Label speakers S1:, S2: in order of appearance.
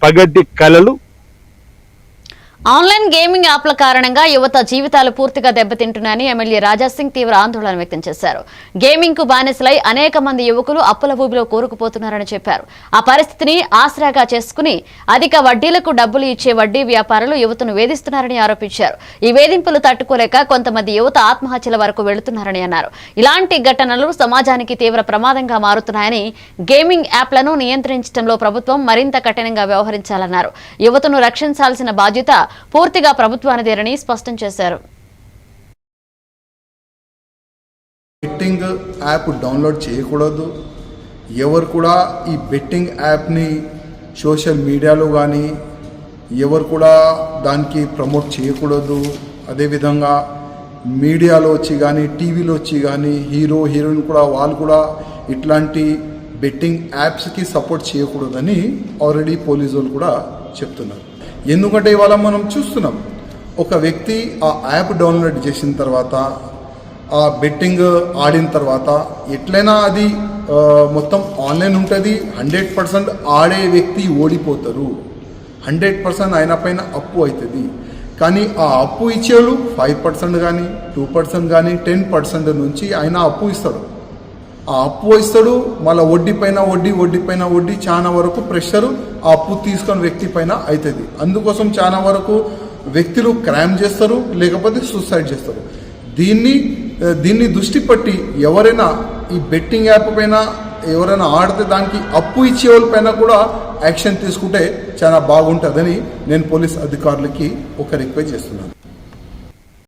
S1: పగటి కలలు.
S2: Online gaming యాప్ల కారణంగా యువత జీవితాలు పూర్తిగా దెబ్బతింటున్నాయని ఎమ్మెల్యే రాజాసింగ్ తీవ్ర ఆందోళన వ్యక్తం చేశారు. గేమింగ్ కు బానిసలై అనేక మంది యువకులు అప్పుల ఊబిలో కూరుకుపోతున్నారని చెప్పారు. ఆ పరిస్థితిని ఆసరాగా చేసుకుని అధిక వడ్డీలకు డబ్బులు ఇచ్చే వడ్డీ వ్యాపారులు యువతను వేధిస్తున్నారని ఆరోపించారు. ఈ వేధింపులు తట్టుకోలేక కొంతమంది యువత ఆత్మహత్యల వరకు వెళుతున్నారని అన్నారు. ఇలాంటి ఘటనలు సమాజానికి తీవ్ర ప్రమాదంగా మారుతున్నాయని, గేమింగ్ యాప్లను నియంత్రించడంలో ప్రభుత్వం మరింత కఠినంగా వ్యవహరించాలన్నారు. యువతను రక్షించాల్సిన బాధ్యత పూర్తిగా ప్రభుత్వానిదేనని స్పష్టం చేశారు.
S3: బెట్టింగ్ యాప్ డౌన్లోడ్ చేయకూడదు. ఎవరు కూడా ఈ బెట్టింగ్ యాప్ని సోషల్ మీడియాలో కానీ ఎవరు కూడా దానికి ప్రమోట్ చేయకూడదు. అదేవిధంగా మీడియాలో వచ్చి కానీ టీవీలో వచ్చి కానీ హీరో హీరోయిన్ కూడా వాళ్ళు కూడా ఇట్లాంటి బెట్టింగ్ యాప్స్కి సపోర్ట్ చేయకూడదని ఆల్రెడీ పోలీసు వాళ్ళు కూడా చెప్తున్నారు. ఎందుకంటే ఇవాళ మనం చూస్తున్నాం, ఒక వ్యక్తి ఆ యాప్ డౌన్లోడ్ చేసిన తర్వాత ఆ బెట్టింగ్ ఆడిన తర్వాత ఎట్లయినా అది మొత్తం ఆన్లైన్ ఉంటుంది. 100% ఆడే వ్యక్తి ఓడిపోతారు. 100% ఆయన పైన అప్పు అవుతుంది. కానీ ఆ అప్పు ఇచ్చేవాళ్ళు 5% కానీ 2% కానీ 10% నుంచి ఆయన అప్పు ఇస్తాడు. ఆ అప్పు ఇస్తాడు, మళ్ళీ వడ్డీ పైన వడ్డీ చాలా వరకు ప్రెషరు ఆ అప్పు తీసుకున్న వ్యక్తి పైన అవుతుంది. అందుకోసం చాలా వరకు వ్యక్తులు క్రైమ్ చేస్తారు, లేకపోతే సూసైడ్ చేస్తారు. దీన్ని దృష్టి పట్టి ఎవరైనా ఈ బెట్టింగ్ యాప్ పైన ఎవరైనా ఆడితే దానికి అప్పు ఇచ్చే వాళ్ళ పైన కూడా యాక్షన్ తీసుకుంటే చాలా బాగుంటుందని నేను పోలీస్ అధికారులకి ఒక రిక్వెస్ట్ చేస్తున్నాను.